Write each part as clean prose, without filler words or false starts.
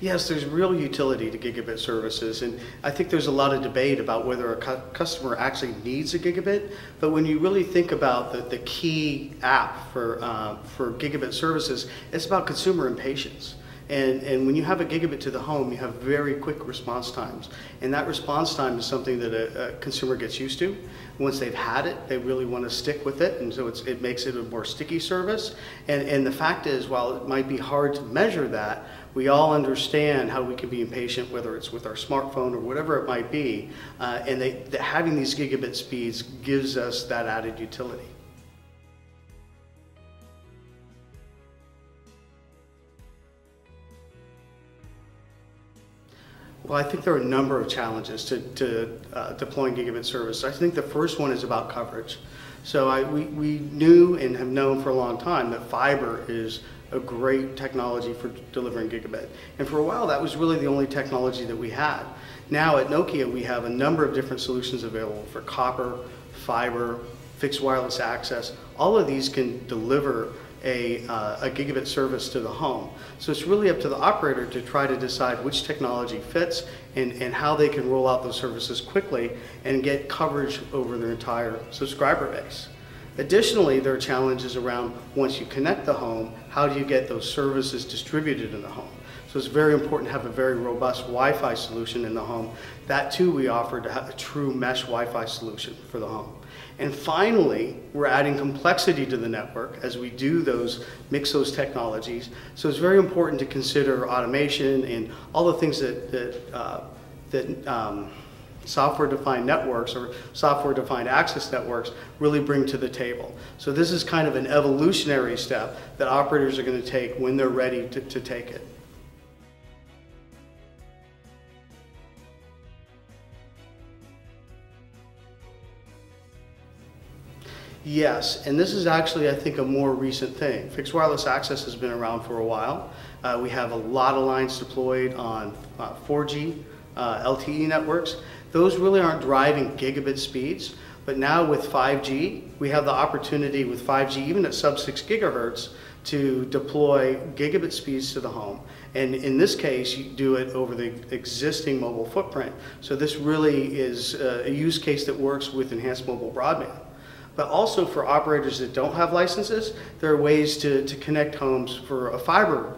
Yes, there's real utility to gigabit services, and I think there's a lot of debate about whether a customer actually needs a gigabit. But when you really think about the key app for gigabit services, it's about consumer impatience. And when you have a gigabit to the home, you have very quick response times. And that response time is something that a consumer gets used to. Once they've had it, they really want to stick with it. And so it makes it a more sticky service. And the fact is, while it might be hard to measure that, we all understand how we can be impatient, whether it's with our smartphone or whatever it might be. And having these gigabit speeds gives us that added utility. Well, I think there are a number of challenges to deploying gigabit service. I think the first one is about coverage. So we knew and have known for a long time that fiber is a great technology for delivering gigabit. And for a while, that was really the only technology that we had. Now at Nokia, we have a number of different solutions available for copper, fiber, fixed wireless access. All of these can deliver a gigabit service to the home. So it's really up to the operator to try to decide which technology fits and how they can roll out those services quickly and get coverage over their entire subscriber base. Additionally, there are challenges around once you connect the home, how do you get those services distributed in the home? So it's very important to have a very robust Wi-Fi solution in the home. That too we offer to have a true mesh Wi-Fi solution for the home. And finally, we're adding complexity to the network as we mix those technologies. So it's very important to consider automation and all the things that software-defined networks or software-defined access networks really bring to the table. So this is kind of an evolutionary step that operators are going to take when they're ready to take it. Yes, and this is actually, I think, a more recent thing. Fixed wireless access has been around for a while. We have a lot of lines deployed on 4G, LTE networks. Those really aren't driving gigabit speeds, but now with 5G, we have the opportunity with 5G, even at sub 6 gigahertz, to deploy gigabit speeds to the home. And in this case, you do it over the existing mobile footprint. So this really is a use case that works with enhanced mobile broadband. But also for operators that don't have licenses, there are ways to connect homes for a fiber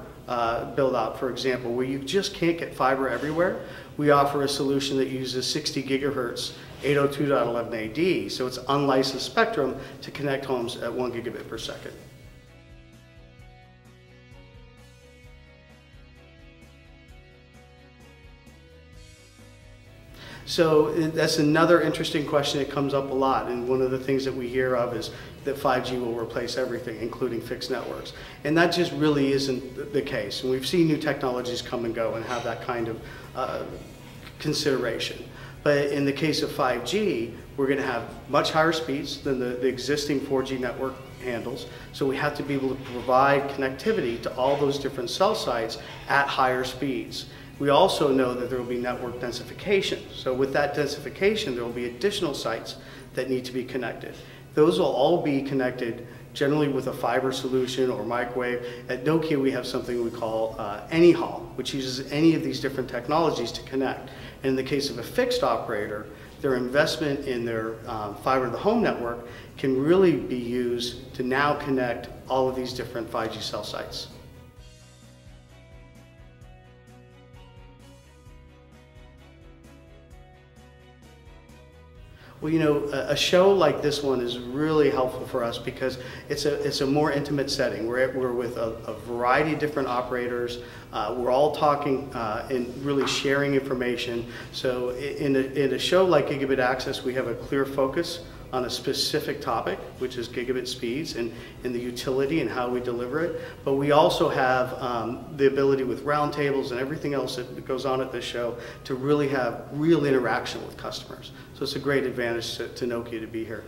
build out, for example, where you just can't get fiber everywhere. We offer a solution that uses 60 gigahertz 802.11ad, so it's unlicensed spectrum to connect homes at 1 gigabit per second. So that's another interesting question that comes up a lot, and one of the things that we hear of is that 5G will replace everything, including fixed networks. And that just really isn't the case. And we've seen new technologies come and go and have that kind of consideration. But in the case of 5G, we're going to have much higher speeds than the existing 4G network handles. So we have to be able to provide connectivity to all those different cell sites at higher speeds. We also know that there will be network densification. So with that densification, there will be additional sites that need to be connected. Those will all be connected generally with a fiber solution or microwave. At Nokia, we have something we call AnyHaul, which uses any of these different technologies to connect. And in the case of a fixed operator, their investment in their fiber to the home network can really be used to now connect all of these different 5G cell sites. Well, you know, a show like this one is really helpful for us because it's a more intimate setting. We're with a variety of different operators. We're all talking and really sharing information. So in a show like Gigabit Access, we have a clear focus on a specific topic, which is gigabit speeds and the utility and how we deliver it. But we also have the ability with roundtables and everything else that goes on at this show to really have real interaction with customers. So it's a great advantage to Nokia to be here.